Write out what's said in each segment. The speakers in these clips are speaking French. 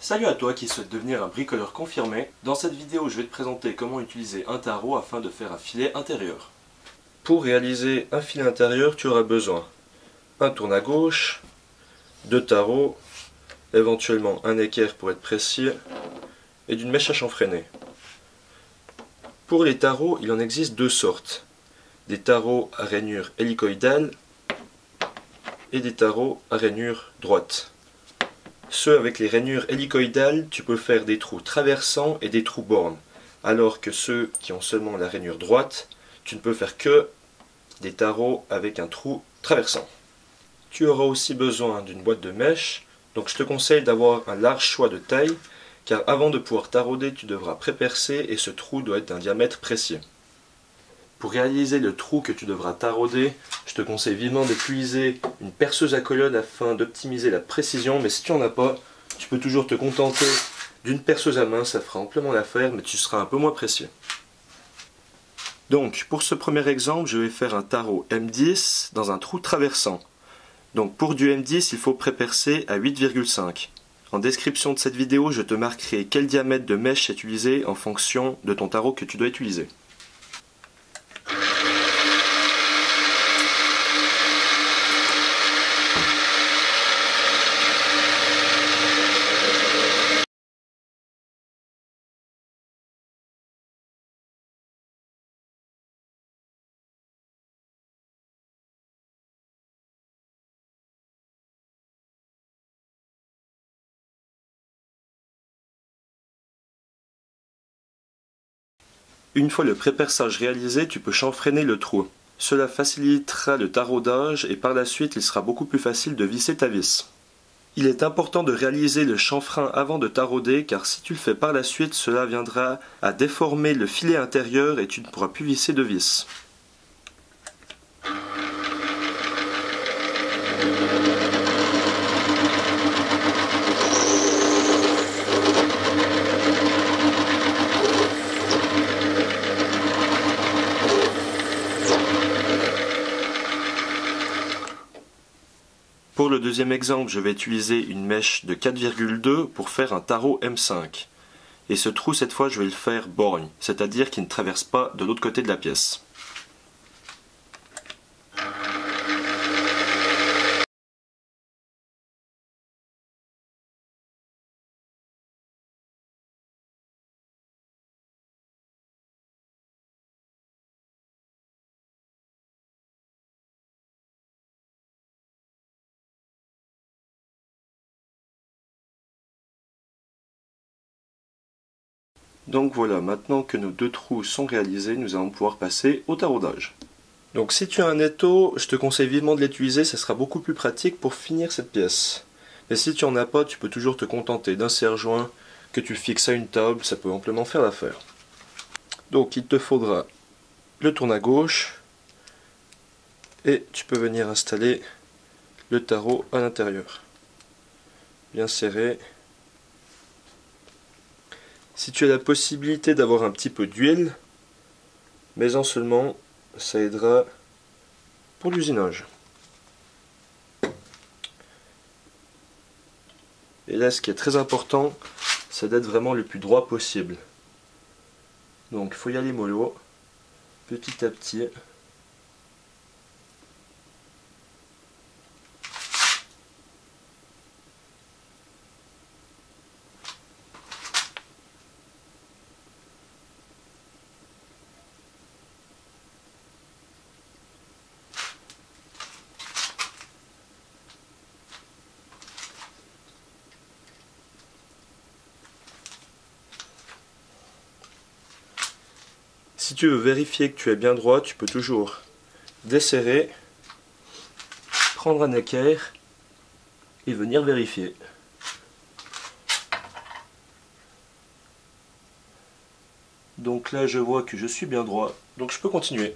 Salut à toi qui souhaite devenir un bricoleur confirmé. Dans cette vidéo, je vais te présenter comment utiliser un tarot afin de faire un filet intérieur. Pour réaliser un filet intérieur, tu auras besoin d'un tourne à gauche, deux tarots, éventuellement un équerre pour être précis, et d'une mèche à chanfreiner. Pour les tarots, il en existe deux sortes. Des tarots à rainure hélicoïdale et des tarots à rainure droite. Ceux avec les rainures hélicoïdales, tu peux faire des trous traversants et des trous bornes, alors que ceux qui ont seulement la rainure droite, tu ne peux faire que des tarots avec un trou traversant. Tu auras aussi besoin d'une boîte de mèches, donc je te conseille d'avoir un large choix de taille, car avant de pouvoir tarauder, tu devras prépercer et ce trou doit être d'un diamètre précis. Pour réaliser le trou que tu devras tarauder, je te conseille vivement d'utiliser une perceuse à colonne afin d'optimiser la précision, mais si tu n'en as pas, tu peux toujours te contenter d'une perceuse à main, ça fera amplement l'affaire, mais tu seras un peu moins précis. Donc, pour ce premier exemple, je vais faire un tarot M10 dans un trou traversant. Donc pour du M10, il faut prépercer à 8,5. En description de cette vidéo, je te marquerai quel diamètre de mèche utiliser en fonction de ton tarot que tu dois utiliser. Une fois le préperçage réalisé, tu peux chanfreiner le trou. Cela facilitera le taraudage et par la suite il sera beaucoup plus facile de visser ta vis. Il est important de réaliser le chanfrein avant de tarauder car si tu le fais par la suite, cela viendra à déformer le filet intérieur et tu ne pourras plus visser de vis. Pour le deuxième exemple, je vais utiliser une mèche de 4,2 pour faire un tarot M5. Et ce trou, cette fois, je vais le faire borgne, c'est-à-dire qu'il ne traverse pas de l'autre côté de la pièce. Donc voilà, maintenant que nos deux trous sont réalisés, nous allons pouvoir passer au taraudage. Donc si tu as un étau, je te conseille vivement de l'utiliser, ça sera beaucoup plus pratique pour finir cette pièce. Mais si tu en as pas, tu peux toujours te contenter d'un serre-joint que tu fixes à une table, ça peut amplement faire l'affaire. Donc il te faudra le tourne à gauche et tu peux venir installer le tarot à l'intérieur. Bien serré. Si tu as la possibilité d'avoir un petit peu d'huile, mets-en seulement, ça aidera pour l'usinage. Et là, ce qui est très important, c'est d'être vraiment le plus droit possible. Donc, il faut y aller mollo, petit à petit. Si tu veux vérifier que tu es bien droit, tu peux toujours desserrer, prendre un équerre et venir vérifier. Donc là, je vois que je suis bien droit, donc je peux continuer.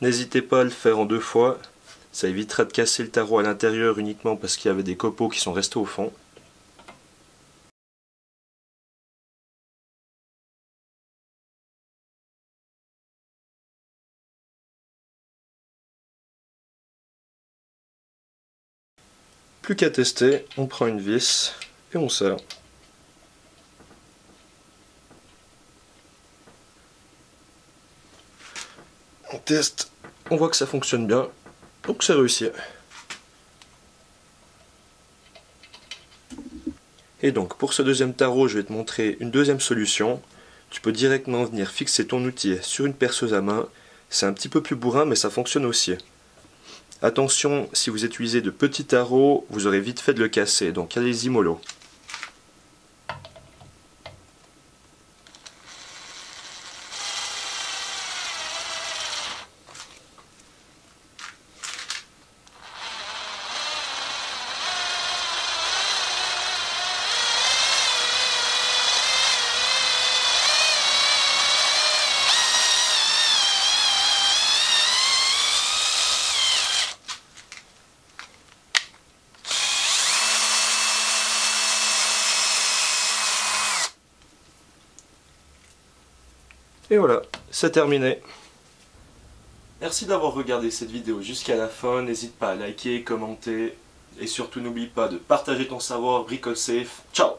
N'hésitez pas à le faire en 2 fois, ça évitera de casser le tarot à l'intérieur uniquement parce qu'il y avait des copeaux qui sont restés au fond. Plus qu'à tester, on prend une vis et on serre. On teste, on voit que ça fonctionne bien, donc c'est réussi. Et donc pour ce deuxième tarot, je vais te montrer une deuxième solution. Tu peux directement venir fixer ton outil sur une perceuse à main. C'est un petit peu plus bourrin mais ça fonctionne aussi. Attention, si vous utilisez de petits tarots, vous aurez vite fait de le casser, donc allez-y mollo. Et voilà, c'est terminé. Merci d'avoir regardé cette vidéo jusqu'à la fin. N'hésite pas à liker, commenter et surtout n'oublie pas de partager ton savoir. Bricole safe. Ciao!